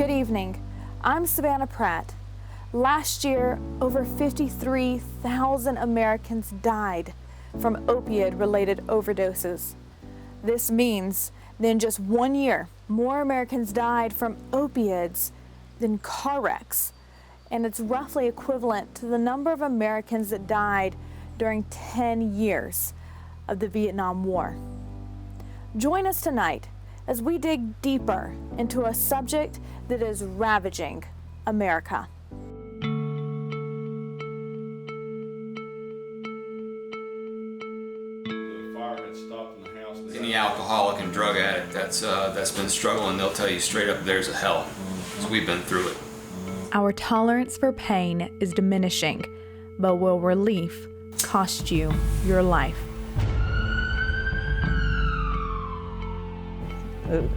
Good evening. I'm Savannah Pratt. Last year, over 53,000 Americans died from opioid-related overdoses. This means that in just 1 year, more Americans died from opioids than car wrecks. And it's roughly equivalent to the number of Americans that died during 10 years of the Vietnam War. Join us tonight as we dig deeper into a subject that is ravaging America. Any alcoholic and drug addict that's been struggling, they'll tell you straight up there's a hell. So we've been through it. Our tolerance for pain is diminishing, but will relief cost you your life?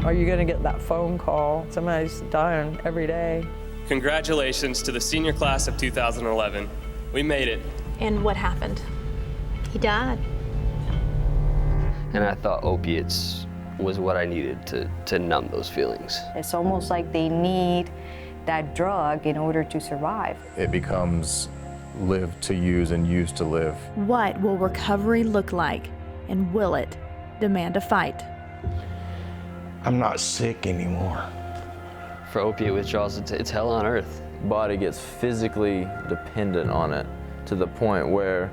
Are you going to get that phone call? Somebody's dying every day. Congratulations to the senior class of 2011. We made it. And what happened? He died. And I thought opiates was what I needed to numb those feelings. It's almost like they need that drug in order to survive. It becomes live to use and use to live. What will recovery look like, and will it demand a fight? I'm not sick anymore. For opiate withdrawals, it's hell on earth. Body gets physically dependent on it to the point where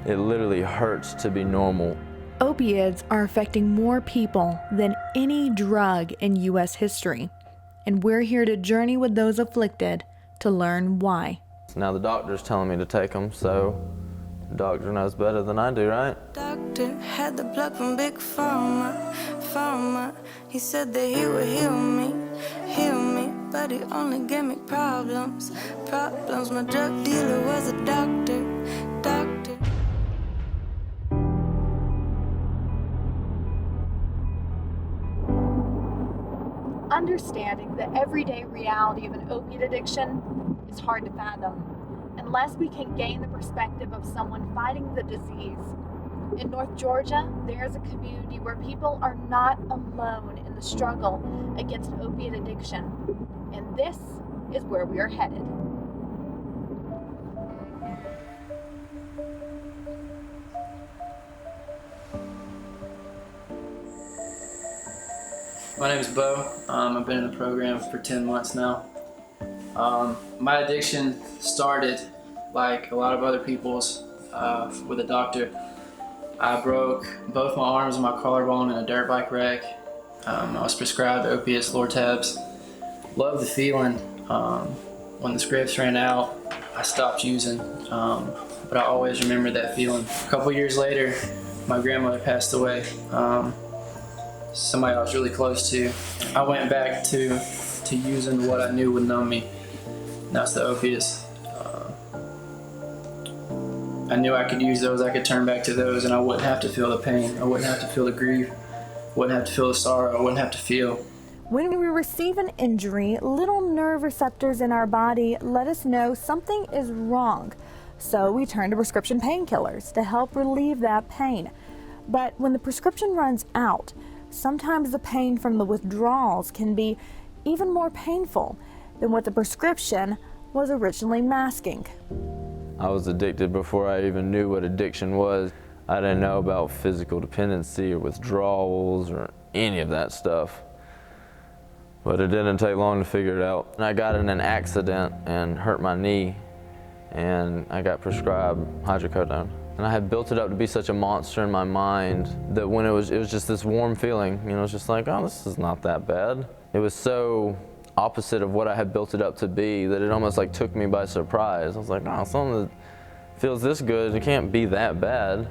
it literally hurts to be normal. Opioids are affecting more people than any drug in U.S. history, and we're here to journey with those afflicted to learn why. Now the doctor's telling me to take them, so the doctor knows better than I do, right? Doctor had the plug from Big Pharma. He said that he would heal me, but he only gave me problems. My drug dealer was a doctor. Understanding the everyday reality of an opiate addiction is hard to fathom unless we can gain the perspective of someone fighting the disease. In North Georgia, there is a community where people are not alone in the struggle against opiate addiction, and this is where we are headed. My name is Bo. I've been in the program for 10 months now. My addiction started like a lot of other people's with a doctor. I broke both my arms and my collarbone in a dirt bike wreck. I was prescribed opiates, Lortabs. Loved the feeling. When the scripts ran out, I stopped using, but I always remember that feeling. A couple years later, my grandmother passed away. Somebody I was really close to. I went back to using what I knew would numb me, and that's the opiates. I knew I could use those, I could turn back to those, and I wouldn't have to feel the pain, I wouldn't have to feel the grief, wouldn't have to feel the sorrow, I wouldn't have to feel. When we receive an injury, little nerve receptors in our body let us know something is wrong. So we turn to prescription painkillers to help relieve that pain. But when the prescription runs out, sometimes the pain from the withdrawals can be even more painful than what the prescription was originally masking. I was addicted before I even knew what addiction was. I didn't know about physical dependency or withdrawals or any of that stuff. But it didn't take long to figure it out. And I got in an accident and hurt my knee, and I got prescribed hydrocodone. And I had built it up to be such a monster in my mind that when it was just this warm feeling, you know, it's just like, oh, this is not that bad. It was so opposite of what I had built it up to be that it almost like took me by surprise. I was like, oh, something that feels this good, it can't be that bad.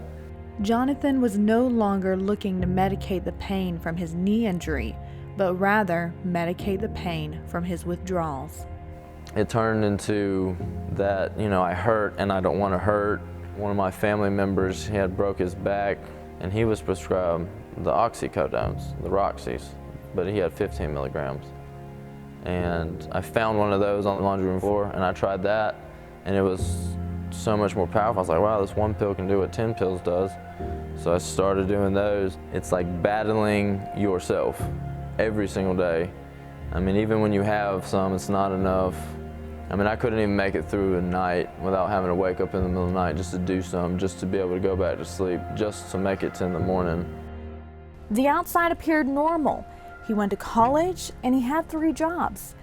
Jonathan was no longer looking to medicate the pain from his knee injury, but rather medicate the pain from his withdrawals. It turned into that, you know, I hurt and I don't want to hurt. One of my family members, he had broke his back and he was prescribed the oxycodones, the Roxys, but he had 15 milligrams. And I found one of those on the laundry room floor and I tried that and it was so much more powerful. I was like, wow, this one pill can do what 10 pills does. So I started doing those. It's like battling yourself every single day I mean, even when you have some, it's not enough. I mean, I couldn't even make it through a night without having to wake up in the middle of the night just to do some, just to be able to go back to sleep, just to make it to in the morning. The outside appeared normal. He went to college and he had 3 jobs.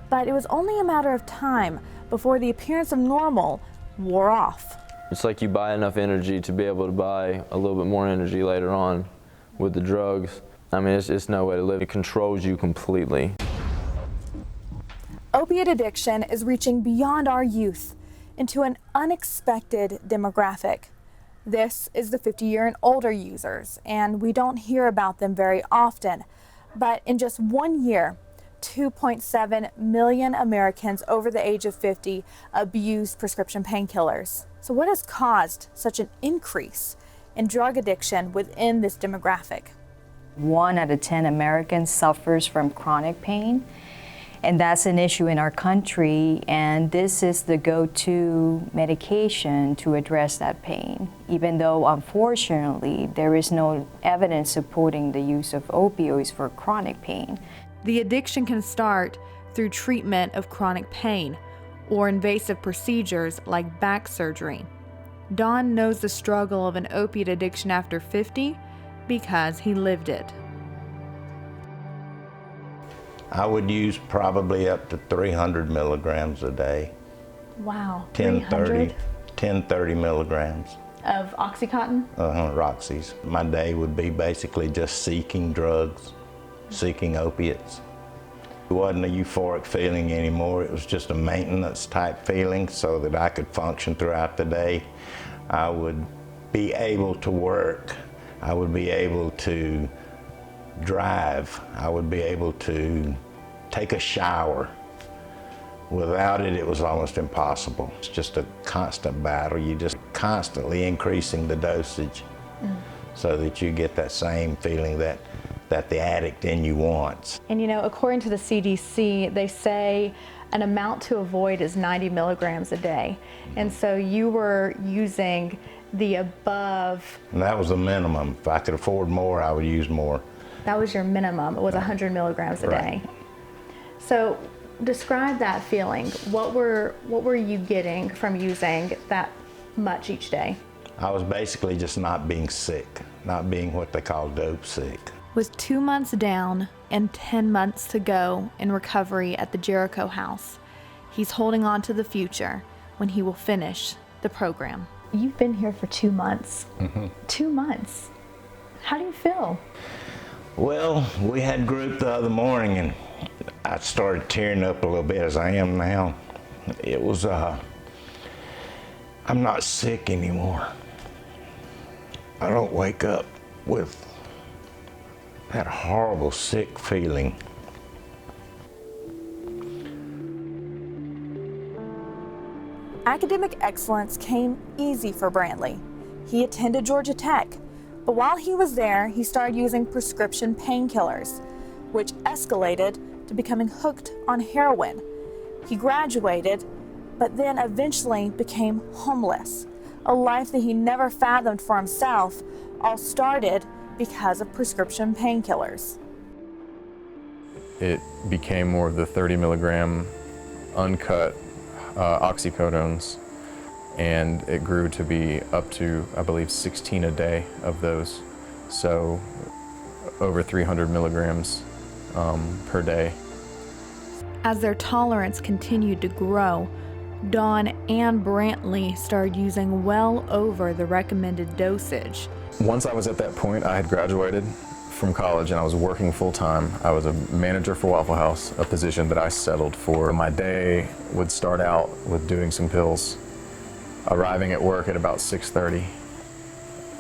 But it was only a matter of time before the appearance of normal wore off. It's like you buy enough energy to be able to buy a little bit more energy later on with the drugs. I mean, it's no way to live. It controls you completely. Opiate addiction is reaching beyond our youth into an unexpected demographic. This is the 50-year and older users, and we don't hear about them very often. But in just 1 year, 2.7 million Americans over the age of 50 abused prescription painkillers. So what has caused such an increase in drug addiction within this demographic? 1 out of 10 Americans suffers from chronic pain. And that's an issue in our country, and this is the go-to medication to address that pain, even though unfortunately there is no evidence supporting the use of opioids for chronic pain. The addiction can start through treatment of chronic pain or invasive procedures like back surgery. Don knows the struggle of an opiate addiction after 50 because he lived it. I would use probably up to 300 milligrams a day. Wow, 1030 milligrams. Of Oxycontin? Roxy's. My day would be basically just seeking drugs, seeking opiates. It wasn't a euphoric feeling anymore. It was just a maintenance type feeling so that I could function throughout the day. I would be able to work. I would be able to drive. I would be able to take a shower. Without it, it was almost impossible. It's just a constant battle. You're just constantly increasing the dosage so that you get that same feeling that the addict in you wants. And you know, according to the CDC, they say an amount to avoid is 90 milligrams a day. And so you were using the above. And that was the minimum. If I could afford more, I would use more. That was your minimum. It was 100 milligrams a day. So describe that feeling. What were you getting from using that much each day? I was basically just not being sick, not being what they call dope sick. With 2 months down and 10 months to go in recovery at the Jericho House, he's holding on to the future when he will finish the program. You've been here for 2 months. 2 months. How do you feel? Well, we had group the other morning and I started tearing up a little bit as I am now. It was, I'm not sick anymore. I don't wake up with that horrible sick feeling. Academic excellence came easy for Brantley. He attended Georgia Tech, but while he was there, he started using prescription painkillers, which escalated to becoming hooked on heroin. He graduated, but then eventually became homeless, a life that he never fathomed for himself, all started because of prescription painkillers. It became more of the 30 milligram uncut oxycodones, and it grew to be up to, I believe, 16 a day of those. So over 300 milligrams per day. As their tolerance continued to grow, Dawn and Brantley started using well over the recommended dosage. Once I was at that point, I had graduated from college and I was working full time. I was a manager for Waffle House, a position that I settled for. My day would start out with doing some pills, arriving at work at about 6:30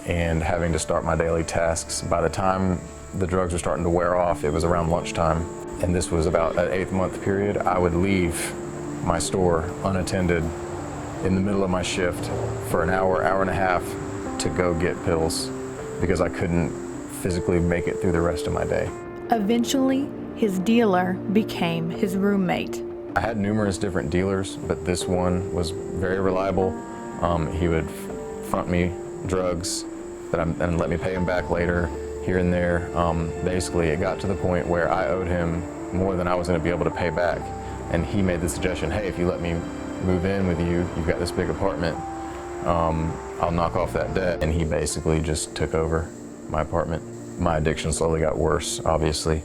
and having to start my daily tasks. By the time the drugs were starting to wear off, it was around lunchtime. And this was about an 8-month period. I would leave my store unattended in the middle of my shift for an hour, hour and a half to go get pills because I couldn't physically make it through the rest of my day. Eventually, his dealer became his roommate. I had numerous different dealers, but this one was very reliable. He would front me drugs and let me pay him back later, here and there. Basically, it got to the point where I owed him more than I was going to be able to pay back. And he made the suggestion, hey, if you let me move in with you, you've got this big apartment, I'll knock off that debt. And he basically just took over my apartment. My addiction slowly got worse, obviously,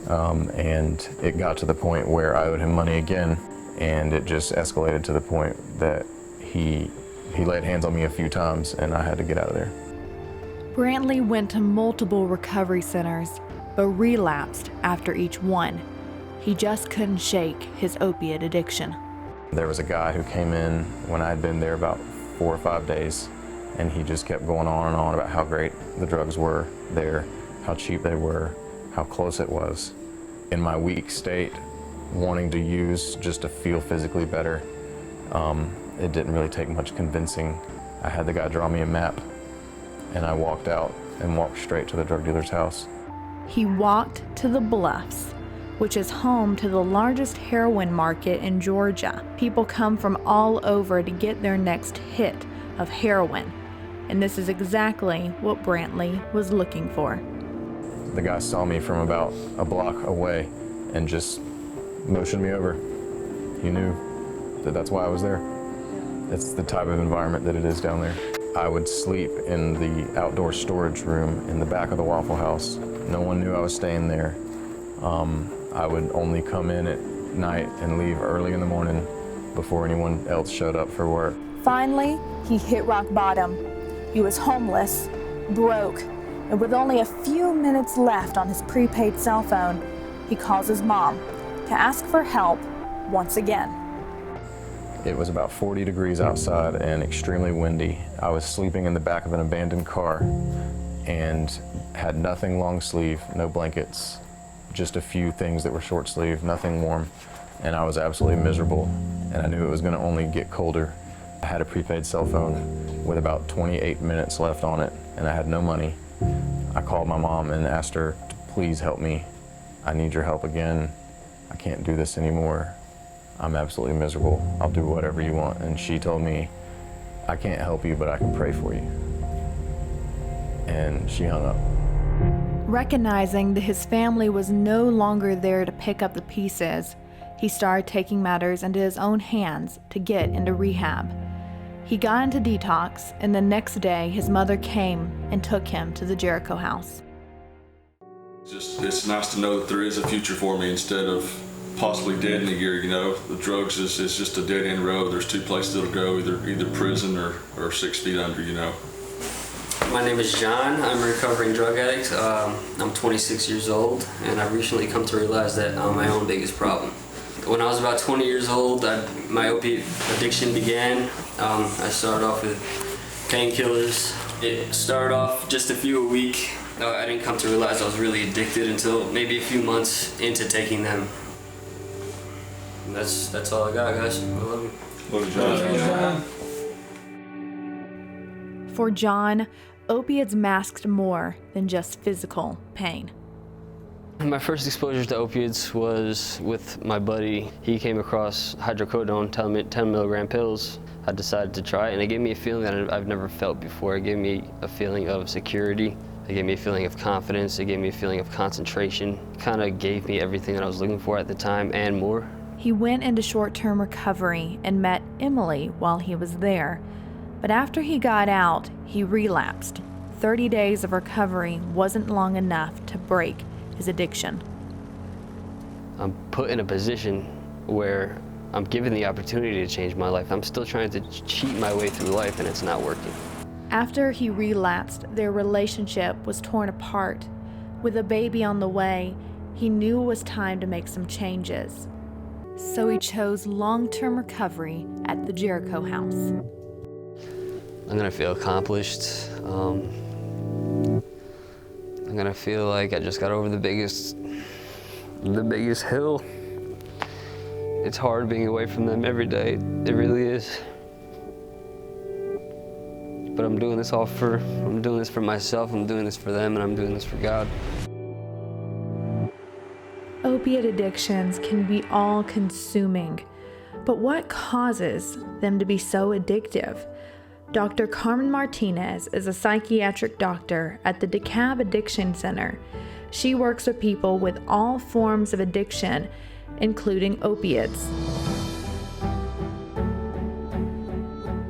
and it got to the point where I owed him money again, and it just escalated to the point that he laid hands on me a few times, and I had to get out of there. Brantley went to multiple recovery centers, but relapsed after each one. He just couldn't shake his opiate addiction. There was a guy who came in when I had been there about 4 or 5 days, and he just kept going on and on about how great the drugs were there, how cheap they were, how close it was. In my weak state, wanting to use just to feel physically better, it didn't really take much convincing. I had the guy draw me a map, and I walked out and walked straight to the drug dealer's house. He walked to the Bluffs, which is home to the largest heroin market in Georgia. People come from all over to get their next hit of heroin, and this is exactly what Brantley was looking for. The guy saw me from about a block away and just motioned me over. He knew that that's why I was there. It's the type of environment that it is down there. I would sleep in the outdoor storage room in the back of the Waffle House. No one knew I was staying there. I would only come in at night and leave early in the morning before anyone else showed up for work. Finally, he hit rock bottom. He was homeless, broke, and with only a few minutes left on his prepaid cell phone, he calls his mom to ask for help once again. It was about 40 degrees outside and extremely windy. I was sleeping in the back of an abandoned car and had nothing long sleeve, no blankets, just a few things that were short sleeve, nothing warm, and I was absolutely miserable, and I knew it was going to only get colder. I had a prepaid cell phone with about 28 minutes left on it, and I had no money. I called my mom and asked her to please help me. I need your help again. I can't do this anymore. I'm absolutely miserable. I'll do whatever you want. And she told me, I can't help you, but I can pray for you. And she hung up. Recognizing that his family was no longer there to pick up the pieces, he started taking matters into his own hands to get into rehab. He got into detox, and the next day his mother came and took him to the Jericho house. It's nice to know that there is a future for me instead of possibly dead in a year. You know, the drugs is just a dead end road. There's two places it'll go, either prison or 6 feet under, you know. My name is John. I'm a recovering drug addict. I'm 26 years old, and I've recently come to realize that I'm my own biggest problem. When I was about 20 years old, my opiate addiction began. I started off with painkillers. It started off just a few a week. I didn't come to realize I was really addicted until maybe a few months into taking them. And that's all I got, guys. I love you. Love you, John. For John, opiates masked more than just physical pain. My first exposure to opioids was with my buddy. He came across hydrocodone, 10 milligram pills. I decided to try it, and it gave me a feeling that I've never felt before. It gave me a feeling of security. It gave me a feeling of confidence. It gave me a feeling of concentration. It kind of gave me everything that I was looking for at the time and more. He went into short-term recovery and met Emily while he was there. But after he got out, he relapsed. 30 days of recovery wasn't long enough to break his addiction. I'm put in a position where I'm given the opportunity to change my life. I'm still trying to cheat my way through life, and it's not working. After he relapsed, their relationship was torn apart. With a baby on the way, he knew it was time to make some changes. So he chose long-term recovery at the Jericho house. I'm gonna feel accomplished. I'm gonna feel like I just got over the biggest hill. It's hard being away from them every day. It really is. But I'm doing this for myself, I'm doing this for them, and I'm doing this for God. Opiate addictions can be all-consuming, but what causes them to be so addictive? Dr. Carmen Martinez is a psychiatric doctor at the DeKalb Addiction Center. She works with people with all forms of addiction, including opiates.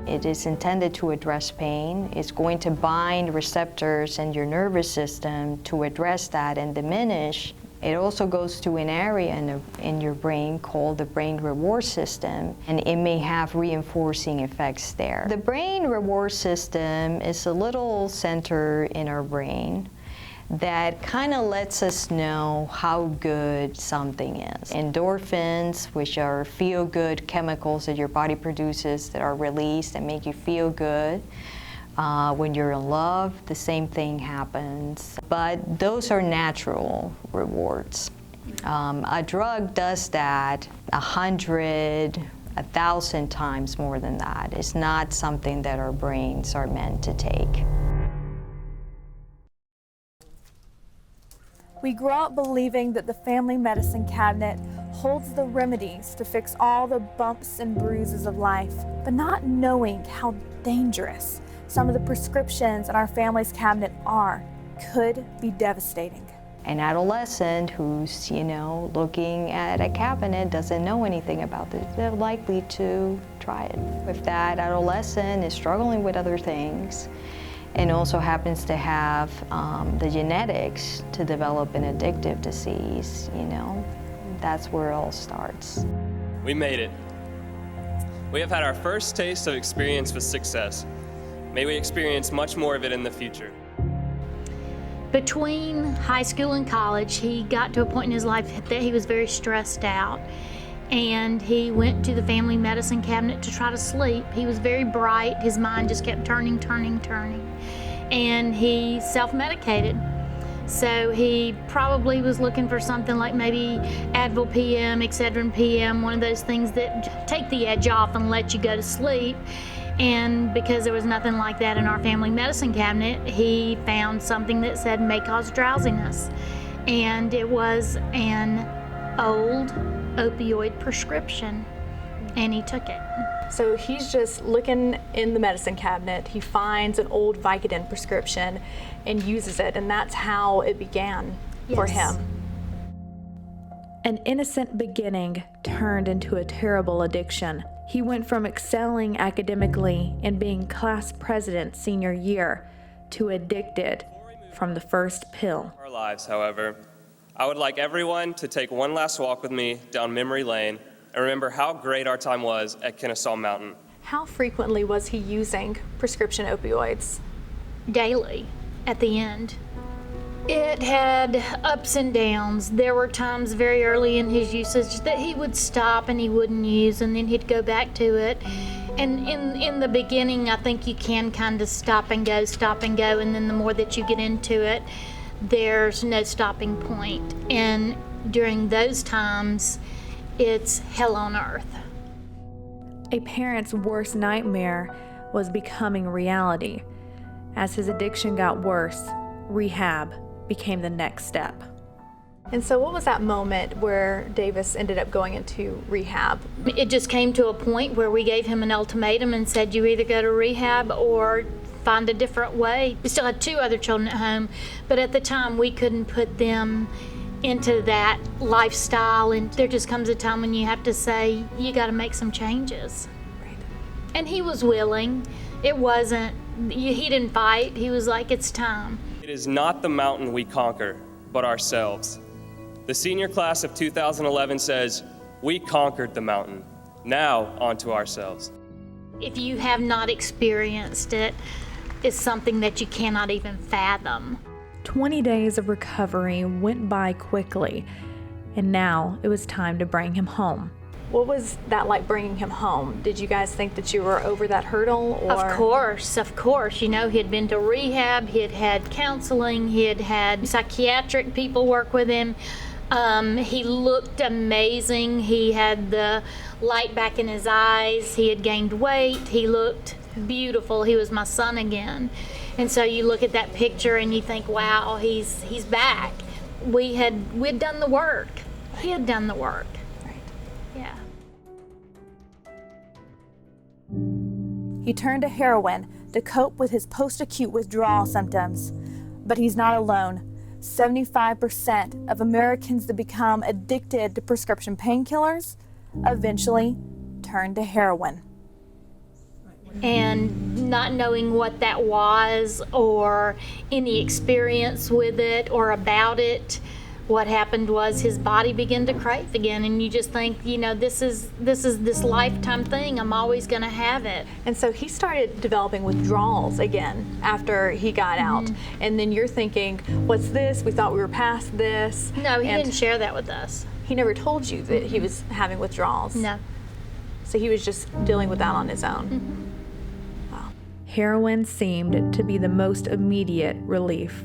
It is intended to address pain. It's going to bind receptors in your nervous system to address that and diminish. It also goes to an area in your brain called the brain reward system, and it may have reinforcing effects there. The brain reward system is a little center in our brain that kind of lets us know how good something is. Endorphins, which are feel-good chemicals that your body produces that are released and make you feel good. When you're in love, the same thing happens. But those are natural rewards. A drug does that 100, 1,000 times more than that. It's not something that our brains are meant to take. We grow up believing that the family medicine cabinet holds the remedies to fix all the bumps and bruises of life, but not knowing how dangerous some of the prescriptions in our family's cabinet could be devastating. An adolescent who's, looking at a cabinet doesn't know anything about this, they're likely to try it. If that adolescent is struggling with other things and also happens to have the genetics to develop an addictive disease, that's where it all starts. We made it. We have had our first taste of experience with success. May we experience much more of it in the future. Between high school and college, he got to a point in his life that he was very stressed out, and he went to the family medicine cabinet to try to sleep. He was very bright. His mind just kept turning, and he self-medicated. So he probably was looking for something like maybe Advil PM, Excedrin PM, one of those things that take the edge off and let you go to sleep. And because there was nothing like that in our family medicine cabinet, he found something that said may cause drowsiness. And it was an old opioid prescription, and he took it. So he's just looking in the medicine cabinet, he finds an old Vicodin prescription and uses it, and that's how it began for him. An innocent beginning turned into a terrible addiction. He went from excelling academically and being class president senior year to addicted from the first pill. Our lives, however, I would like everyone to take one last walk with me down memory lane and remember how great our time was at Kennesaw Mountain. How frequently was he using prescription opioids? Daily, at the end. It had ups and downs. There were times very early in his usage that he would stop and he wouldn't use, and then he'd go back to it. And in the beginning, I think you can kind of stop and go, and then the more that you get into it, there's no stopping point. And during those times, it's hell on earth. A parent's worst nightmare was becoming reality. As his addiction got worse, rehab became the next step. And so what was that moment where Davis ended up going into rehab? It just came to a point where we gave him an ultimatum and said, you either go to rehab or find a different way. We still had 2 other children at home, but at the time we couldn't put them into that lifestyle, and there just comes a time when you have to say, you got to make some changes. Right. And he was willing. It wasn't, he didn't fight. He was like, it's time. It is not the mountain we conquer, but ourselves. The senior class of 2011 says, we conquered the mountain. Now, onto ourselves. If you have not experienced it, it's something that you cannot even fathom. 20 days of recovery went by quickly, and now it was time to bring him home. What was that like, bringing him home? Did you guys think that you were over that hurdle? Or? Of course. You know, he had been to rehab, he had had counseling, he had had psychiatric people work with him. He looked amazing. He had the light back in his eyes. He had gained weight. He looked beautiful. He was my son again. And so you look at that picture and you think, wow, he's back. We'd done the work. He had done the work. Right. Yeah. He turned to heroin to cope with his post-acute withdrawal symptoms. But he's not alone. 75% of Americans that become addicted to prescription painkillers eventually turn to heroin. And not knowing what that was or any experience with it or about it, what happened was his body began to crave again, and you just think, you know, this is this lifetime thing. I'm always going to have it. And so he started developing withdrawals again after he got out. And then you're thinking, what's this? We thought we were past this. No, he And didn't share that with us. he never told you that he was having withdrawals. No. So he was just dealing with that on his own. Wow. Heroin seemed to be the most immediate relief.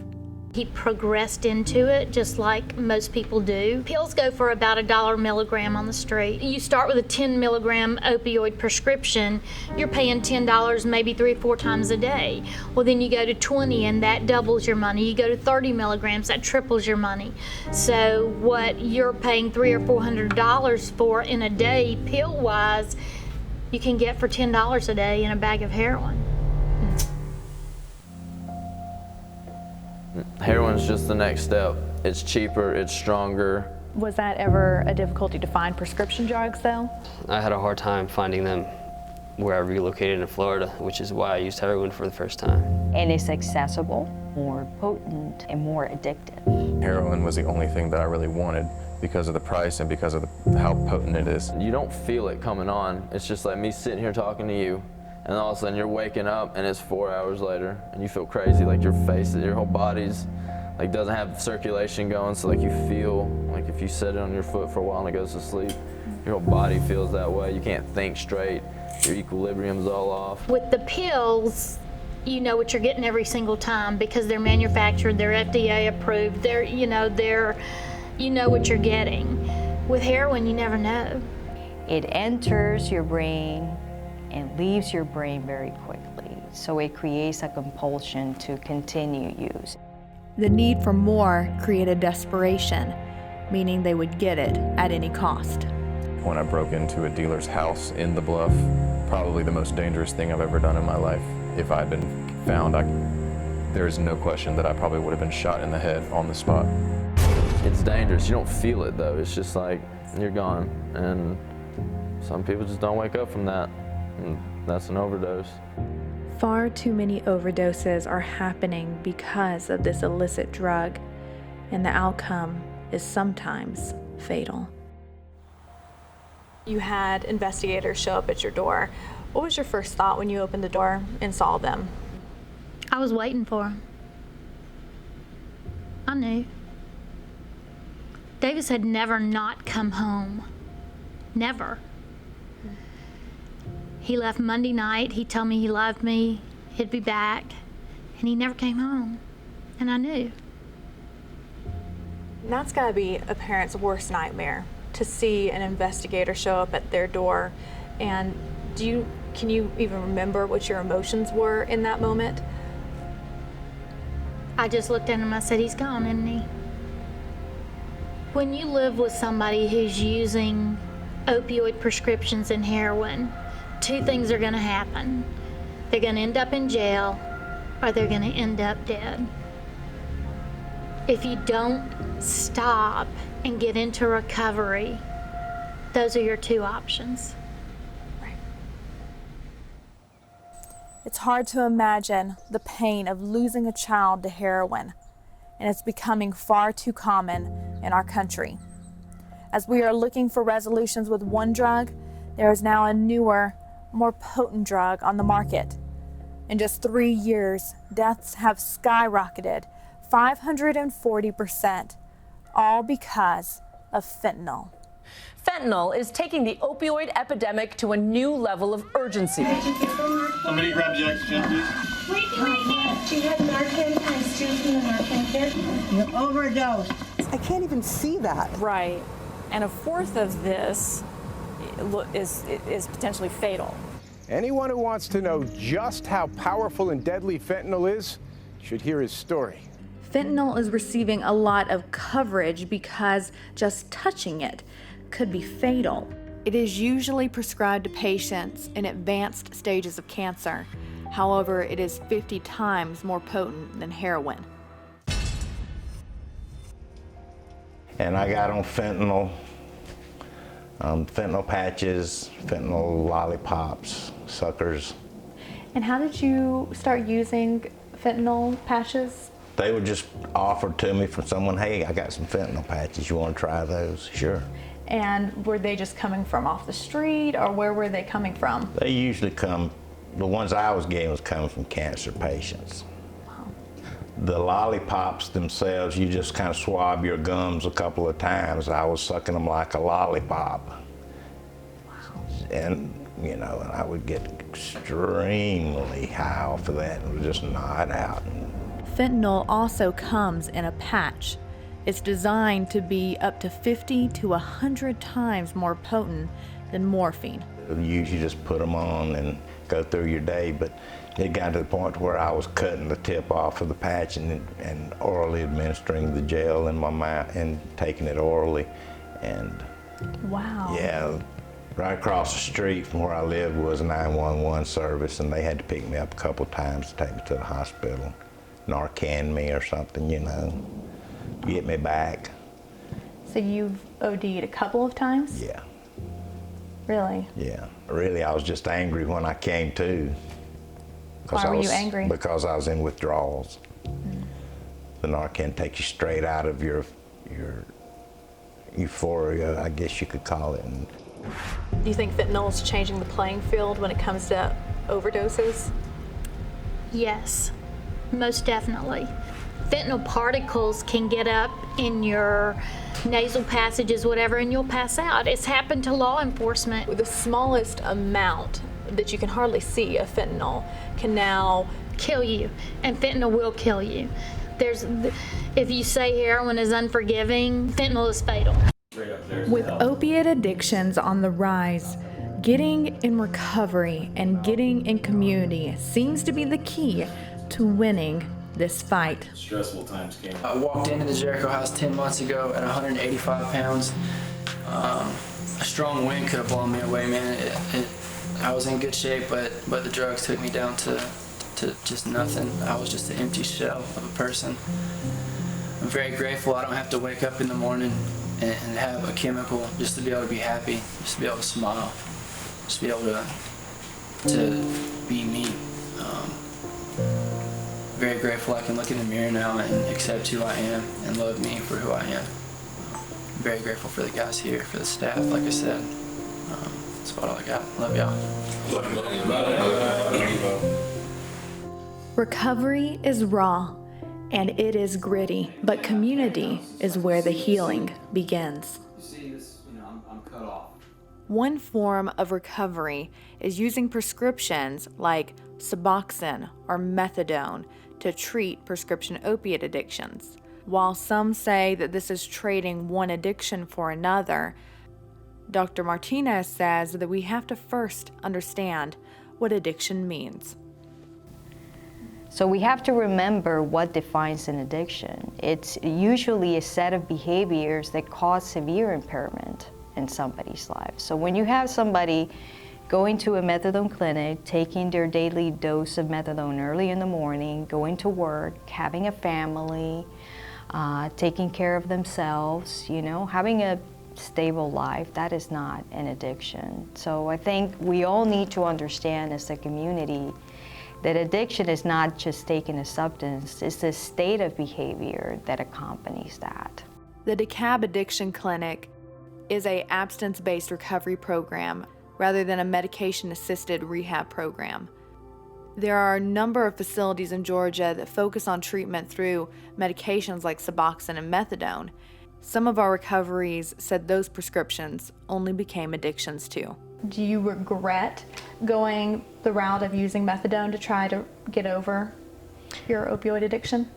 He progressed into it just like most people do. Pills go for about $1 a milligram on the street. You start with a 10 milligram opioid prescription, you're paying $10 maybe 3 or 4 times a day. Well, then you go to 20 and that doubles your money. You go to 30 milligrams, that triples your money. So what you're paying $300 or $400 for in a day, pill-wise, you can get for $10 a day in a bag of heroin. Heroin's just the next step. It's cheaper, it's stronger. Was that ever a difficulty to find prescription drugs, though? I had a hard time finding them where I relocated in Florida, which is why I used heroin for the first time. And it's accessible, more potent, and more addictive. Heroin was the only thing that I really wanted because of the price and because of how potent it is. You don't feel it coming on. It's just like me sitting here talking to you, and all of a sudden you're waking up and it's 4 hours later and you feel crazy, like your face, your whole body's like doesn't have circulation going, so like you feel like if you sit on your foot for a while and it goes to sleep, your whole body feels that way. You can't think straight, your equilibrium's all off. With the pills, you know what you're getting every single time because they're manufactured, they're FDA approved, you know what you're getting. With heroin, you never know. It enters your brain and leaves your brain very quickly, so it creates a compulsion to continue use. The need for more created desperation, meaning they would get it at any cost. When I broke into a dealer's house in the Bluff, probably the most dangerous thing I've ever done in my life. If I had been found, there is no question that I probably would have been shot in the head on the spot. It's dangerous. You don't feel it though. It's just like you're gone, and some people just don't wake up from that. And that's an overdose. Far too many overdoses are happening because of this illicit drug, and the outcome is sometimes fatal. You had investigators show up at your door. What was your first thought when you opened the door and saw them? I was waiting for him. I knew. Davis had never not come home. Never. He left Monday night. He told me he loved me, he'd be back, and he never came home. And I knew. That's gotta be a parent's worst nightmare, to see an investigator show up at their door. And can you even remember what your emotions were in that moment? I just looked at him and I said, he's gone, isn't he? When you live with somebody who's using opioid prescriptions and heroin, 2 things are going to happen. They're going to end up in jail, or they're going to end up dead. If you don't stop and get into recovery, those are your 2 options. Right. It's hard to imagine the pain of losing a child to heroin, and it's becoming far too common in our country. As we are looking for resolutions with one drug, there is now a newer, more potent drug on the market. In just 3 years, deaths have skyrocketed 540%, all because of fentanyl. Fentanyl is taking the opioid epidemic to a new level of urgency. Somebody grab the oxygen, please. Wait. Do you have Narcan? Can I steal from the Narcan kit? You're overdosed. I can't even see that. Right. And a fourth of this is potentially fatal. Anyone who wants to know just how powerful and deadly fentanyl is should hear his story. Fentanyl is receiving a lot of coverage because just touching it could be fatal. It is usually prescribed to patients in advanced stages of cancer. However, it is 50 times more potent than heroin. And I got on fentanyl, fentanyl patches, fentanyl lollipops, suckers. And how did you start using fentanyl patches? They were just offered to me from someone, hey, I got some fentanyl patches, you want to try those? Sure. And were they just coming from off the street, or where were they coming from? They usually come, the ones I was getting was coming from cancer patients. Wow. The lollipops themselves, you just kind of swab your gums a couple of times. I was sucking them like a lollipop. Wow. And, you know, and I would get extremely high off of that and would just nod out. Fentanyl also comes in a patch. It's designed to be up to 50 to 100 times more potent than morphine. You usually just put them on and go through your day, but it got to the point where I was cutting the tip off of the patch and orally administering the gel in my mouth and taking it orally. And wow. Yeah, right across the street from where I lived was a 911 service, and they had to pick me up a couple of times to take me to the hospital, Narcan me or something, you know, get me back. So you've OD'd a couple of times? Yeah. Really? Yeah. Really, I was just angry when I came to. Why were you angry? Because I was in withdrawals. The Narcan takes you straight out of your euphoria, I guess you could call it. And do you think fentanyl is changing the playing field when it comes to overdoses? Yes, most definitely. Fentanyl particles can get up in your nasal passages, whatever, and you'll pass out. It's happened to law enforcement. The smallest amount that you can hardly see of fentanyl can now kill you, and fentanyl will kill you. If you say heroin is unforgiving, fentanyl is fatal. With opiate addictions on the rise, getting in recovery and getting in community seems to be the key to winning this fight. Stressful times came. I walked into the Jericho House 10 months ago at 185 pounds. A strong wind could have blown me away, man. I was in good shape, but the drugs took me down to just nothing. I was just an empty shell of a person. I'm very grateful I don't have to wake up in the morning and have a chemical just to be able to be happy, just to be able to smile, just to be able to be me. Very grateful I can look in the mirror now and accept who I am and love me for who I am. I'm very grateful for the guys here, for the staff, like I said. That's about all I got. Love y'all. Recovery is raw and it is gritty, but community is where the healing begins. You see this, I'm cut off. One form of recovery is using prescriptions like Suboxone or Methadone to treat prescription opiate addictions. While some say that this is trading one addiction for another, Dr. Martinez says that we have to first understand what addiction means. So we have to remember what defines an addiction. It's usually a set of behaviors that cause severe impairment in somebody's life. So when you have somebody going to a methadone clinic, taking their daily dose of methadone early in the morning, going to work, having a family, taking care of themselves, having a stable life, that is not an addiction. So I think we all need to understand as a community that addiction is not just taking a substance, it's the state of behavior that accompanies that. The DeKalb Addiction Clinic is an abstinence-based recovery program rather than a medication-assisted rehab program. There are a number of facilities in Georgia that focus on treatment through medications like Suboxone and Methadone. Some of our recoveries said those prescriptions only became addictions too. Do you regret going the route of using methadone to try to get over your opioid addiction?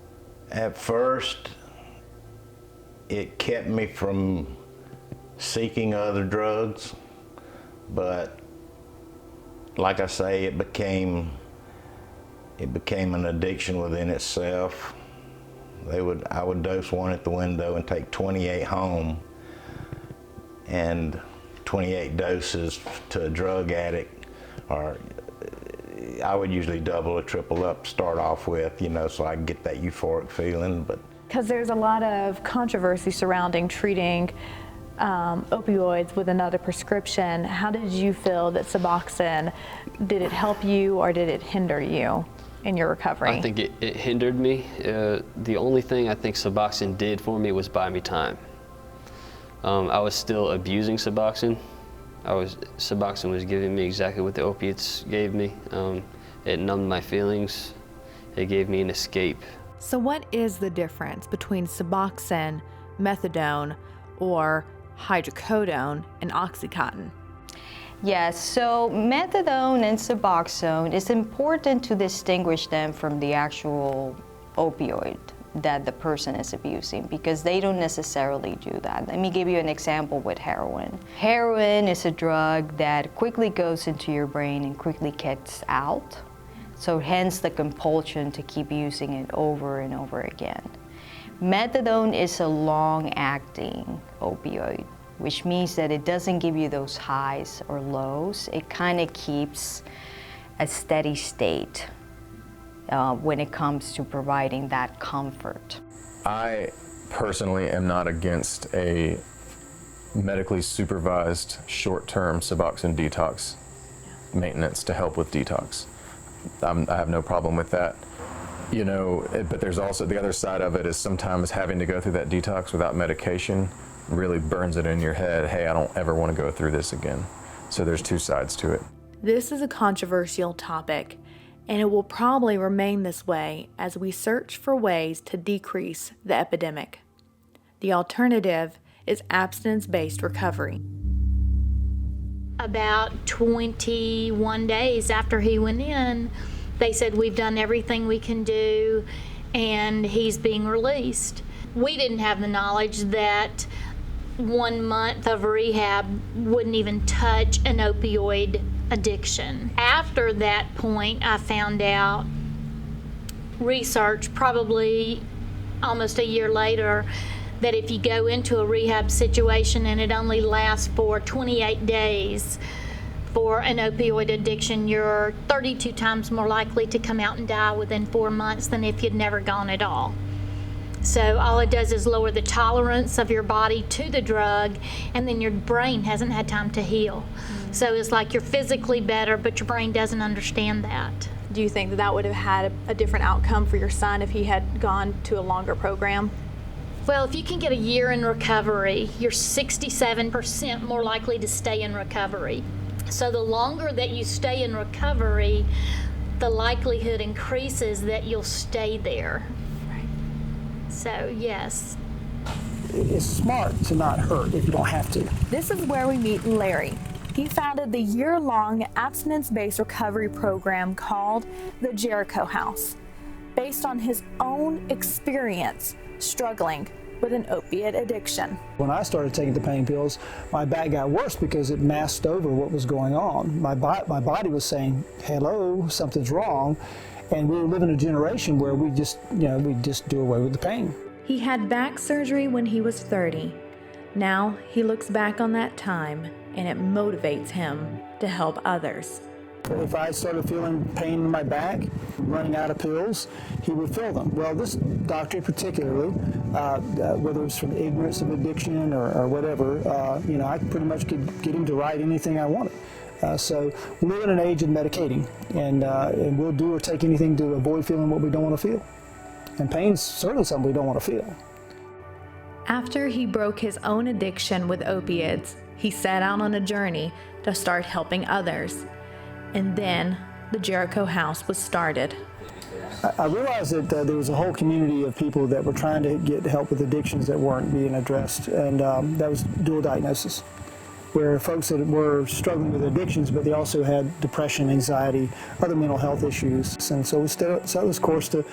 At first, it kept me from seeking other drugs, but like I say, it became an addiction within itself. I would dose one at the window and take 28 home, and 28 doses to a drug addict, or I would usually double or triple up, start off with, so I could get that euphoric feeling. But Because there's a lot of controversy surrounding treating opioids with another prescription. How did you feel that Suboxone, did it help you or did it hinder you in your recovery? I think it hindered me. The only thing I think Suboxone did for me was buy me time. I was still abusing Suboxone. Suboxone was giving me exactly what the opiates gave me. It numbed my feelings. It gave me an escape. So what is the difference between Suboxone, methadone, or hydrocodone and Oxycontin? Yes, so methadone and Suboxone, it's important to distinguish them from the actual opioid that the person is abusing, because they don't necessarily do that. Let me give you an example with heroin. Heroin is a drug that quickly goes into your brain and quickly gets out, so hence the compulsion to keep using it over and over again. Methadone is a long-acting opioid, which means that it doesn't give you those highs or lows. It kind of keeps a steady state when it comes to providing that comfort. I personally am not against a medically supervised short-term Suboxone detox maintenance to help with detox. I have no problem with that. You know, but there's also the other side of it is sometimes having to go through that detox without medication really burns it in your head. Hey, I don't ever want to go through this again. So there's two sides to it. This is a controversial topic, and it will probably remain this way as we search for ways to decrease the epidemic. The alternative is abstinence-based recovery. About 21 days after he went in, they said, we've done everything we can do, and he's being released. We didn't have the knowledge that 1 month of rehab wouldn't even touch an opioid addiction. After that point, I found out research, probably almost a year later, that if you go into a rehab situation and it only lasts for 28 days, for an opioid addiction, you're 32 times more likely to come out and die within 4 months than if you'd never gone at all. So all it does is lower the tolerance of your body to the drug, and then your brain hasn't had time to heal. So it's like you're physically better, but your brain doesn't understand that. Do you think that that would have had a different outcome for your son if he had gone to a longer program? Well, if you can get a year in recovery, you're 67% more likely to stay in recovery. So the longer that you stay in recovery, the likelihood increases that you'll stay there. Right. So, yes. It's smart to not hurt if you don't have to. This is where we meet Larry. He founded the year-long abstinence-based recovery program called the Jericho House, based on his own experience struggling with an opiate addiction. When I started taking the pain pills, my back got worse because it masked over what was going on. My body was saying, hello, something's wrong. And we were living a generation where we just do away with the pain. He had back surgery when he was 30. Now he looks back on that time and it motivates him to help others. If I started feeling pain in my back, running out of pills, he would fill them. Well, this doctor particularly, whether it was from ignorance of addiction or whatever, I pretty much could get him to write anything I wanted. So we live in an age of medicating, and we'll do or take anything to avoid feeling what we don't want to feel. And pain's certainly something we don't want to feel. After he broke his own addiction with opiates, he set out on a journey to start helping others. And then the Jericho House was started. I realized that there was a whole community of people that were trying to get help with addictions that weren't being addressed, and that was dual diagnosis, where folks that were struggling with addictions, but they also had depression, anxiety, other mental health issues. And so we set this course to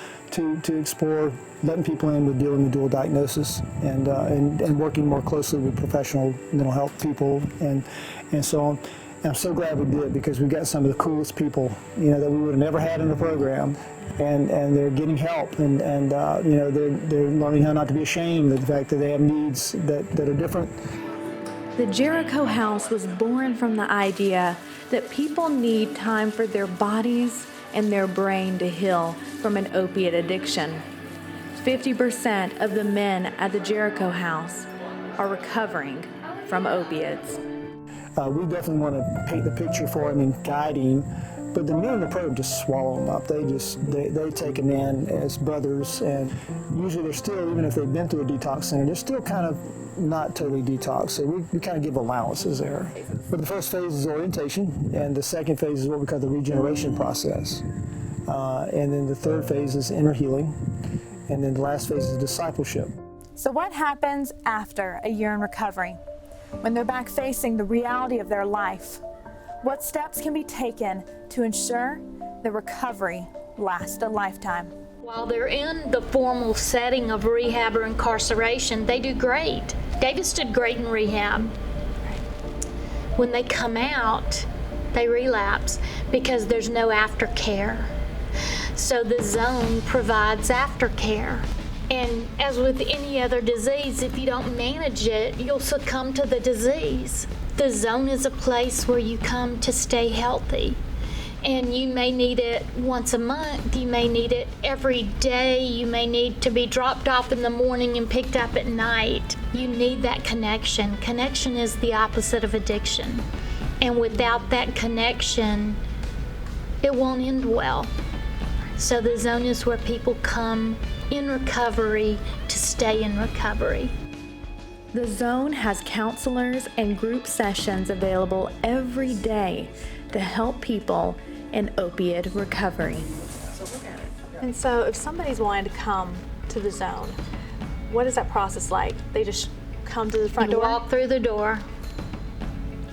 explore letting people in with dealing with dual diagnosis and working more closely with professional mental health people and so on. And I'm so glad we did, because we've got some of the coolest people, that we would have never had in the program, and they're getting help, and they're learning how not to be ashamed of the fact that they have needs that are different. The Jericho House was born from the idea that people need time for their bodies and their brain to heal from an opiate addiction. 50% of the men at the Jericho House are recovering from opiates. We definitely want to paint the picture for him and guide him, but the men in the program just swallow them up. They take them in as brothers, and usually they're still, even if they've been through a detox center, they're still kind of not totally detoxed, so we kind of give allowances there. But the first phase is orientation, and the second phase is what we call the regeneration process. And then the third phase is inner healing, and then the last phase is discipleship. So what happens after a year in recovery? When they're back facing the reality of their life, what steps can be taken to ensure the recovery lasts a lifetime? While they're in the formal setting of rehab or incarceration, they do great. Davis did great in rehab. When they come out, they relapse because there's no aftercare. So the zone provides aftercare. And as with any other disease, if you don't manage it, you'll succumb to the disease. The zone is a place where you come to stay healthy. And you may need it once a month, you may need it every day, you may need to be dropped off in the morning and picked up at night. You need that connection. Connection is the opposite of addiction. And without that connection, it won't end well. So the zone is where people come in recovery to stay in recovery. The zone has counselors and group sessions available every day to help people in opiate recovery. And so if somebody's wanting to come to the zone, what is that process like? They just come to the front door? Walk through the door.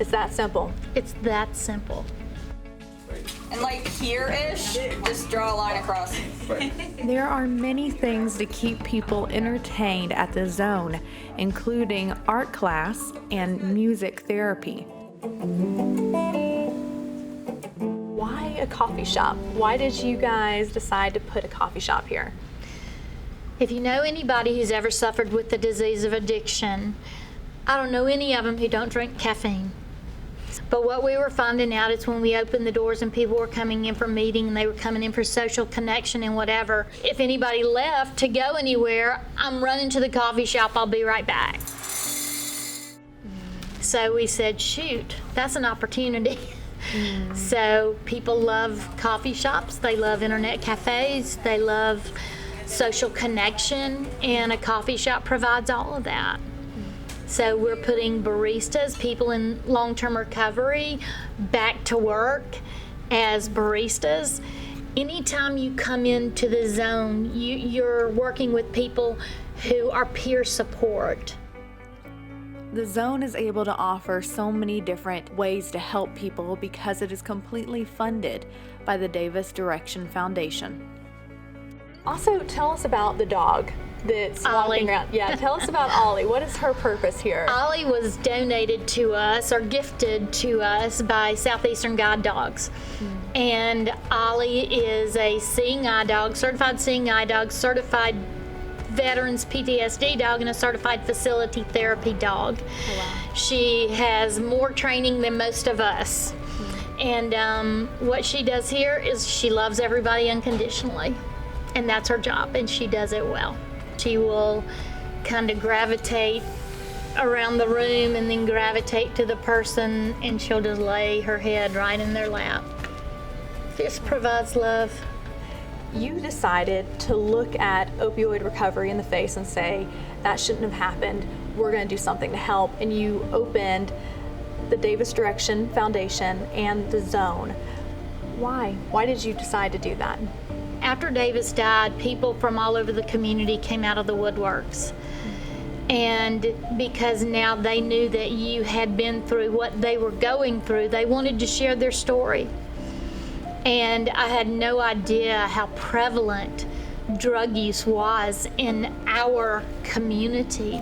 It's that simple? It's that simple. And like here-ish, just draw a line across. There are many things to keep people entertained at the zone, including art class and music therapy. Why a coffee shop? Why did you guys decide to put a coffee shop here? If you know anybody who's ever suffered with the disease of addiction, I don't know any of them who don't drink caffeine. But what we were finding out is when we opened the doors and people were coming in for meeting and they were coming in for social connection and whatever, if anybody left to go anywhere, I'm running to the coffee shop, I'll be right back. So we said, shoot, that's an opportunity. So people love coffee shops, they love internet cafes, they love social connection, and a coffee shop provides all of that. So we're putting baristas, people in long-term recovery, back to work as baristas. Anytime you come into the zone, you're working with people who are peer support. The zone is able to offer so many different ways to help people because it is completely funded by the Davis Direction Foundation. Also, tell us about the dog that's walking around. Yeah, tell us about Ollie. What is her purpose here? Ollie was donated to us or gifted to us by Southeastern Guide Dogs. And Ollie is a seeing eye dog, certified seeing eye dog, certified veterans PTSD dog, and a certified facility therapy dog. Oh, wow. She has more training than most of us. And what she does here is she loves everybody unconditionally. And that's her job, and she does it well. She will kind of gravitate around the room and then gravitate to the person, and she'll just lay her head right in their lap. This provides love. You decided to look at opioid recovery in the face and say, that shouldn't have happened. We're going to do something to help. And you opened the Davis Direction Foundation and the Zone. Why? Why did you decide to do that? After Davis died, people from all over the community came out of the woodworks. And because now they knew that you had been through what they were going through, they wanted to share their story. And I had no idea how prevalent drug use was in our community.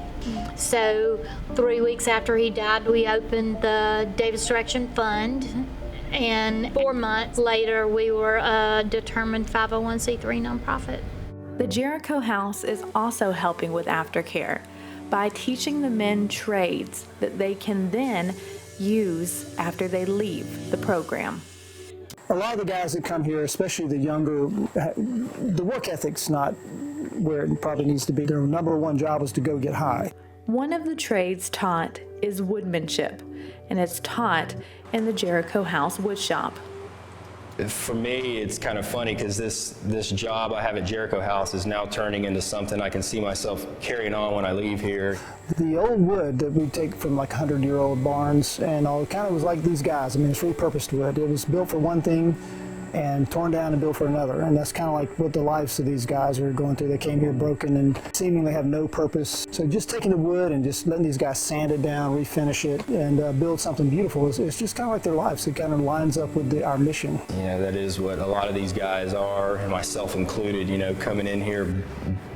So 3 weeks after he died, we opened the Davis Direction Fund. And 4 months later, we were a determined 501c3 nonprofit. The Jericho House is also helping with aftercare by teaching the men trades that they can then use after they leave the program. A lot of the guys that come here, especially the younger, the work ethic's not where it probably needs to be. Their number one job was to go get high. One of the trades taught is woodmanship, and it's taught in the Jericho House wood shop. For me, it's kind of funny because this job I have at Jericho House is now turning into something I can see myself carrying on when I leave here. The old wood that we take from like 100-year-old barns and all, it kind of was like these guys. I mean, it's repurposed wood. It was built for one thing and torn down and built for another. And that's kind of like what the lives of these guys are going through. They came here broken and seemingly have no purpose. So just taking the wood and just letting these guys sand it down, refinish it, and build something beautiful, it's just kind of like their lives. It kind of lines up with our mission. You know, that is what a lot of these guys are, and myself included, you know, coming in here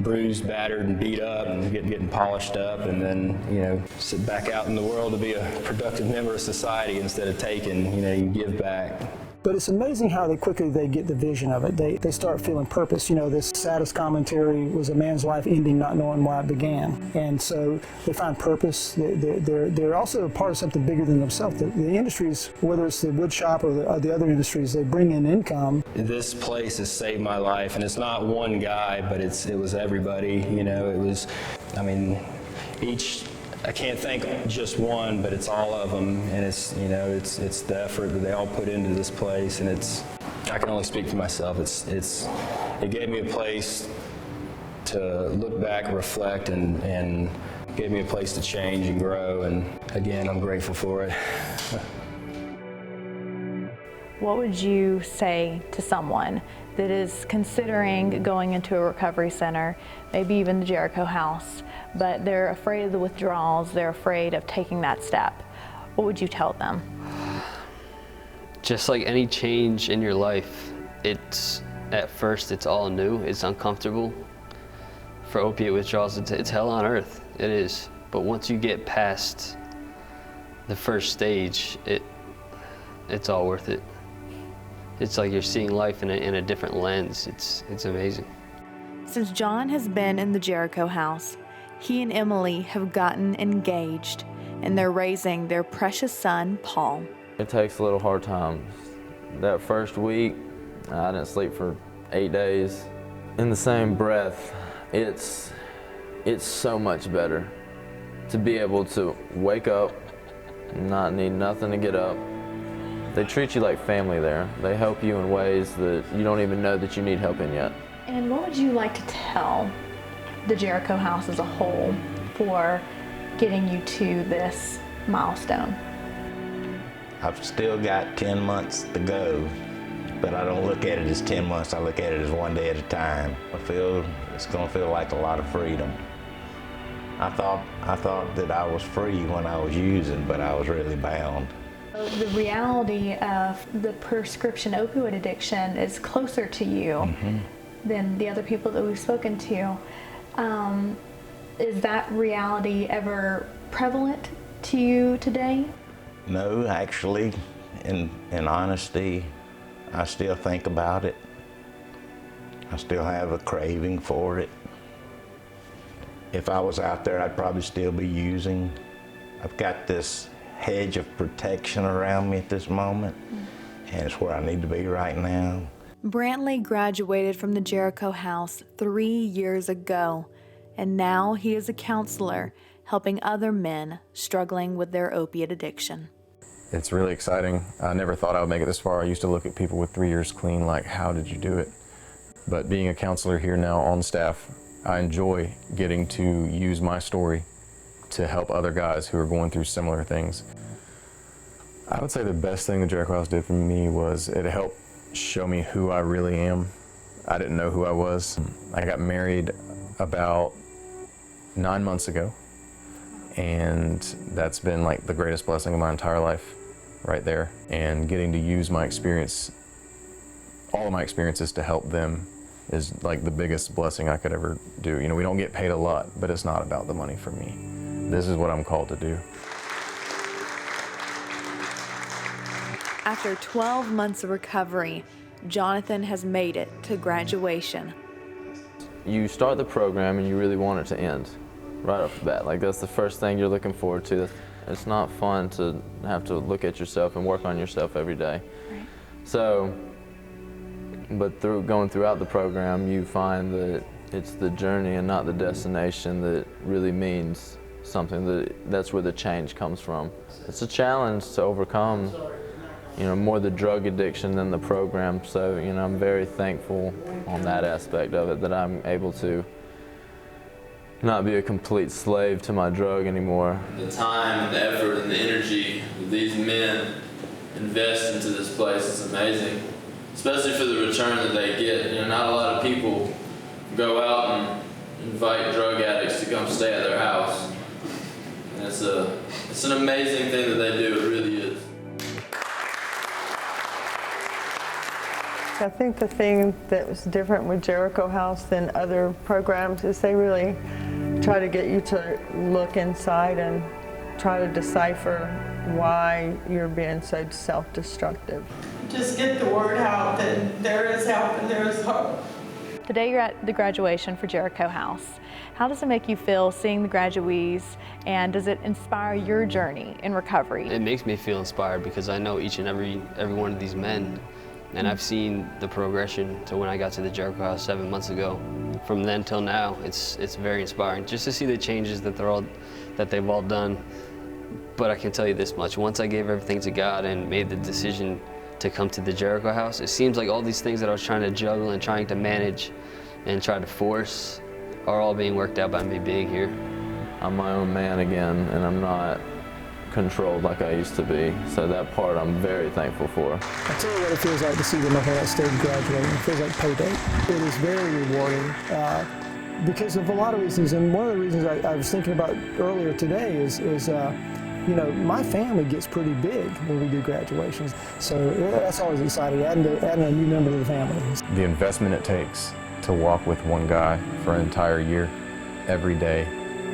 bruised, battered, and beat up, and getting polished up, and then, you know, sit back out in the world to be a productive member of society instead of taking, you know, you give back. But it's amazing how quickly they get the vision of it. They start feeling purpose. You know, this saddest commentary was a man's life ending not knowing why it began. And so they find purpose. They're also a part of something bigger than themselves. The industries, whether it's the wood shop or the other industries, they bring in income. This place has saved my life, and it's not one guy, but it was everybody. You know, it was, I mean, I can't thank just one, but it's all of them, and it's, you know, it's the effort that they all put into this place, and I can only speak for myself. It gave me a place to look back, reflect, and gave me a place to change and grow, and again, I'm grateful for it. What would you say to someone that is considering going into a recovery center, maybe even the Jericho House, but they're afraid of the withdrawals, they're afraid of taking that step? What would you tell them? Just like any change in your life, at first it's all new, it's uncomfortable. For opiate withdrawals, it's hell on earth, it is. But once you get past the first stage, it's all worth it. It's like you're seeing life in a different lens. It's amazing. Since John has been in the Jericho House, he and Emily have gotten engaged, and they're raising their precious son, Paul. It takes a little hard times. That first week, I didn't sleep for 8 days. In the same breath, it's so much better to be able to wake up, not need nothing to get up. They treat you like family there. They help you in ways that you don't even know that you need help in yet. And what would you like to tell the Jericho House as a whole for getting you to this milestone? I've still got 10 months to go, but I don't look at it as 10 months. I look at it as one day at a time. I feel it's going to feel like a lot of freedom. I thought that I was free when I was using, but I was really bound. The reality of the prescription opioid addiction is closer to you than the other people that we've spoken to. Is that reality ever prevalent to you today? No, actually, in honesty, I still think about it. I still have a craving for it. If I was out there, I'd probably still be using. I've got this hedge of protection around me at this moment, and it's where I need to be right now. Brantley graduated from the Jericho House 3 years ago, and now he is a counselor helping other men struggling with their opiate addiction. It's really exciting. I never thought I would make it this far. I used to look at people with 3 years clean like, how did you do it? But being a counselor here now on staff, I enjoy getting to use my story to help other guys who are going through similar things. I would say the best thing the Jericho House did for me was it helped show me who I really am. I didn't know who I was. I got married about 9 months ago, and that's been like the greatest blessing of my entire life right there. And getting to use my experience, all of my experiences to help them is like the biggest blessing I could ever do. You know, we don't get paid a lot, but it's not about the money for me. This is what I'm called to do. After 12 months of recovery, Jonathan has made it to graduation. You start the program and you really want it to end right off the bat. Like, that's the first thing you're looking forward to. It's not fun to have to look at yourself and work on yourself every day. Right. So, but going throughout the program, you find that It's the journey and not the destination that really means something. That's where the change comes from. It's a challenge to overcome, more the drug addiction than the program. So, I'm very thankful on that aspect of it, that I'm able to not be a complete slave to my drug anymore. The time and the effort and the energy that these men invest into this place is amazing, especially for the return that they get. Not a lot of people go out and invite drug addicts to come stay at their house. And it's an amazing thing that they do, it really is. I think the thing that was different with Jericho House than other programs is they really try to get you to look inside and try to decipher why you're being so self-destructive. Just get the word out that there is help and there is hope. Today you're at the graduation for Jericho House. How does it make you feel seeing the graduees, and does it inspire your journey in recovery? It makes me feel inspired because I know each and every one of these men, and I've seen the progression to when I got to the Jericho House 7 months ago. From then till now, it's very inspiring just to see the changes that they've all done. But I can tell you this much: once I gave everything to God and made the decision to come to the Jericho House, it seems like all these things that I was trying to juggle and trying to manage and try to force are all being worked out by me being here. I'm my own man again, and I'm not controlled like I used to be. So that part I'm very thankful for. I'll tell you what it feels like to see them up on that stage graduating. It feels like payday. It is very rewarding because of a lot of reasons. And one of the reasons I was thinking about earlier today is my family gets pretty big when we do graduations. So that's always exciting, adding a new member to the family. The investment it takes to walk with one guy for an entire year, every day,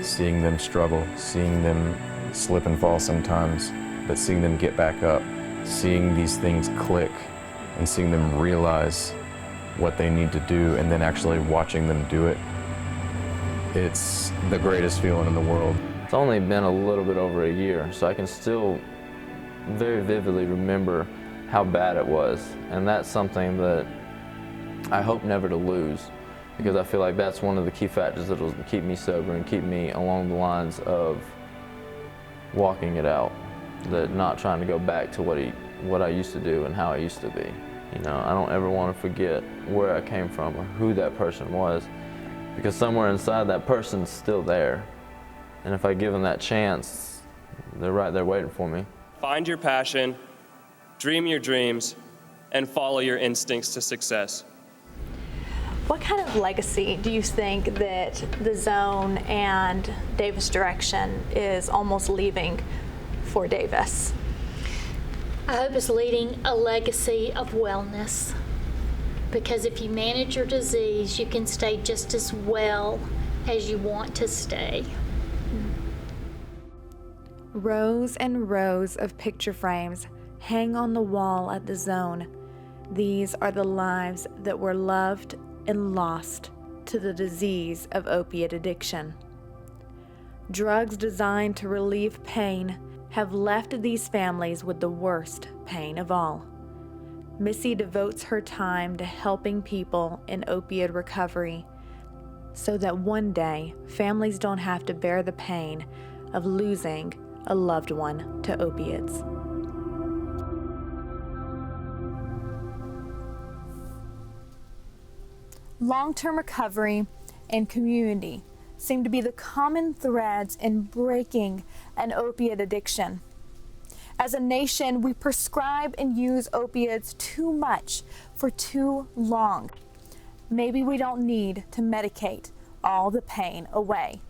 seeing them struggle, seeing them slip and fall sometimes, but seeing them get back up, seeing these things click, and seeing them realize what they need to do, and then actually watching them do it, it's the greatest feeling in the world. It's only been a little bit over a year, so I can still very vividly remember how bad it was, and that's something that I hope never to lose, because I feel like that's one of the key factors that will keep me sober and keep me along the lines of walking it out, that not trying to go back to what I used to do and how I used to be. I don't ever want to forget where I came from or who that person was, because somewhere inside that person's still there. And if I give them that chance, they're right there waiting for me. Find your passion, dream your dreams, and follow your instincts to success. What kind of legacy do you think that the Zone and Davis Direction is almost leaving for Davis? I hope it's leading a legacy of wellness, because if you manage your disease, you can stay just as well as you want to stay. Rows and rows of picture frames hang on the wall at the Zone. These are the lives that were loved and lost to the disease of opiate addiction. Drugs designed to relieve pain have left these families with the worst pain of all. Missy devotes her time to helping people in opiate recovery so that one day families don't have to bear the pain of losing a loved one to opiates. Long-term recovery and community seem to be the common threads in breaking an opiate addiction. As a nation, we prescribe and use opiates too much for too long. Maybe we don't need to medicate all the pain away.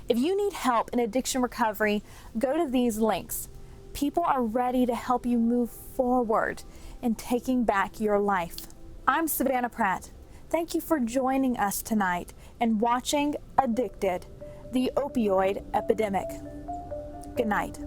If you need help in addiction recovery, go to these links. People are ready to help you move forward in taking back your life. I'm Savannah Pratt. Thank you for joining us tonight and watching Addicted, the Opioid Epidemic. Good night.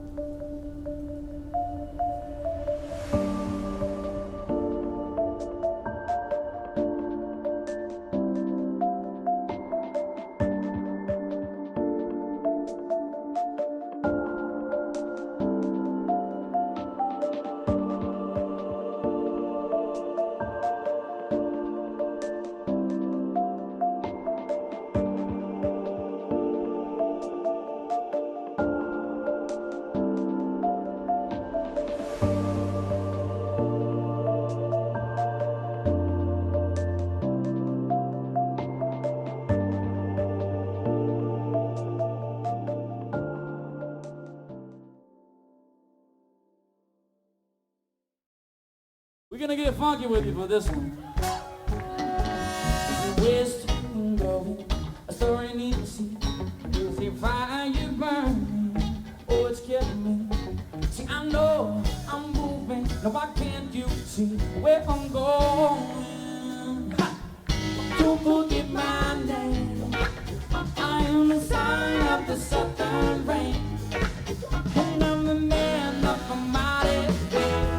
We're gonna get funky with you for this one. Where's to go? A story needs to see. Is the fire burning? Oh, it's killing me. See, I know I'm moving. No, why can't you see where I'm going? Ha! Don't forget my name. I am the sign of the southern rain. And I'm the man of a mighty faith.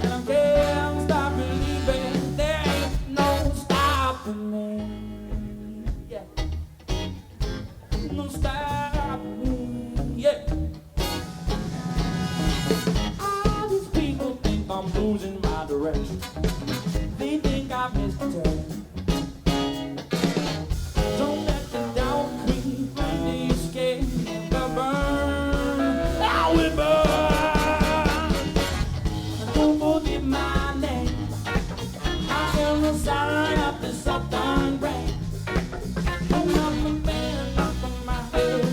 And I can't stop believing there ain't no stopping me. Yeah. No stopping me. Yeah. All these people think I'm losing my direction. They think I've missed a turn. Don't let the doubt creep and the escape the burn. I will burn. Don't forget my name. I am the sign of the southern rain. And I'm the man of my head.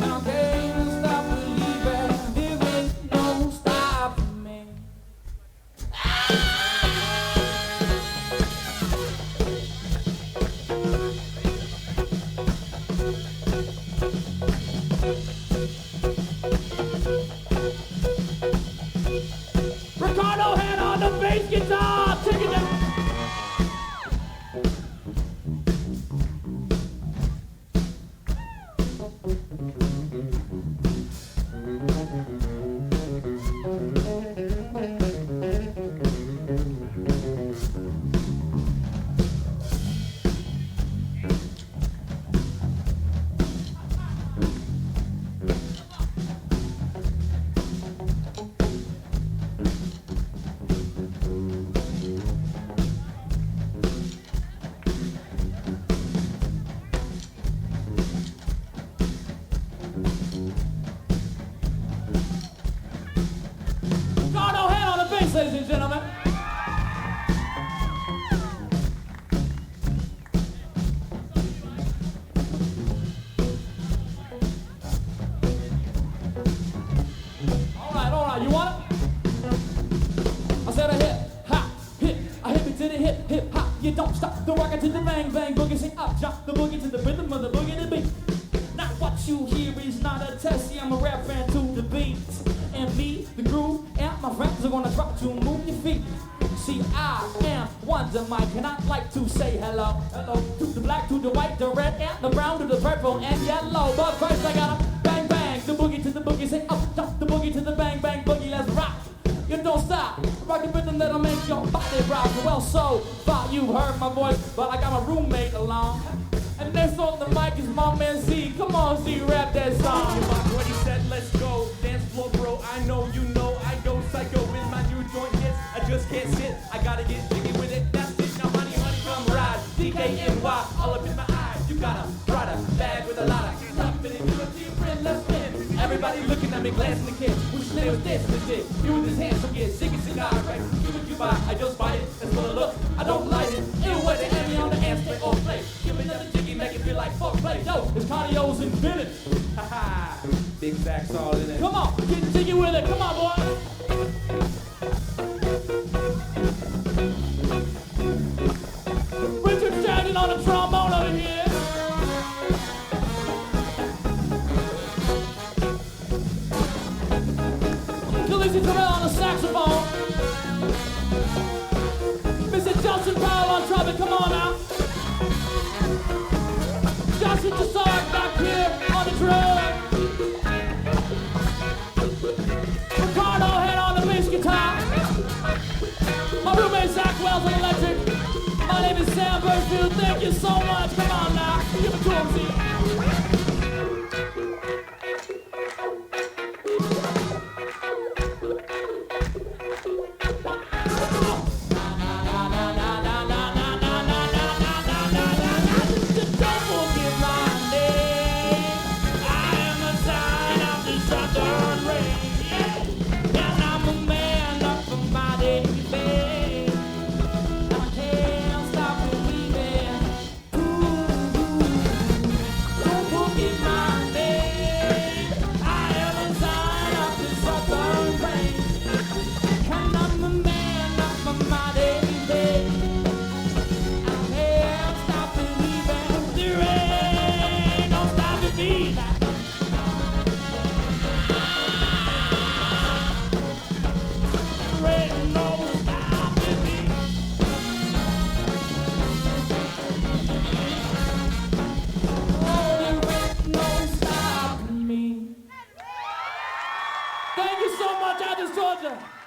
And I can't stop believing there is no stopping me. Ricardo had on the bass guitar. Take it down. Ricardo had on the bass, ladies and gentlemen. All right, you want it? I said a I hit me to the hip, hop. You don't stop the rocket to the bang, bang, boogie, sing up, jump the boogie to the rhythm of the boogie to beat. Now what you hear is not a test, see I'm a rap fan to the beat. And me, the groove, and my friends are gonna try to move your feet. See, I am Wonder Mike, and I'd like to say hello, hello to the black, to the white, the red, and the brown, to the purple and yellow. But first I gotta bang, bang, the boogie to the boogie, say up, jump the boogie to the bang, bang, boogie, let's rock. You don't stop, rock the rhythm that'll make your body rock. Well, so far you heard my voice, but I got my roommate along. And next on the mic is my man Z. Come on, Z, rap that song. What he said, let's go, dance floor, bro. I know you know, I go psycho when my new joint hits. I just can't sit, I gotta get jiggy with it. That's it, now honey, come ride. DKNY, all up in my eyes. You gotta try to bag with a lot of stuff in it. You a deep friend, let's spin. Everybody looking at me, glancing the kid. Whose name was this legit? You with his hands, so get ziggy cigar, right? Give it, you buy, I just buy it. It's full of look, I don't like it. Anyway, they have me on the ass, play or play. Give me another jiggy, make it feel like fuck play. Yo, it's cardio's invented. Haha, big facts all in it. Come on, get jiggy with it. Come on, boy. Richard Jackson on the trombone over here. Khaleesi Terrell on the saxophone. Mr. Johnson Powell on trumpet. Come on now. Johnson Tassard back here on the drum. Ricardo head on the bass guitar. My roommate Zach Wells on electric. My name is Sam Burfield. Thank you so much. Come on now. Give it to him, Z. Athens, Georgia.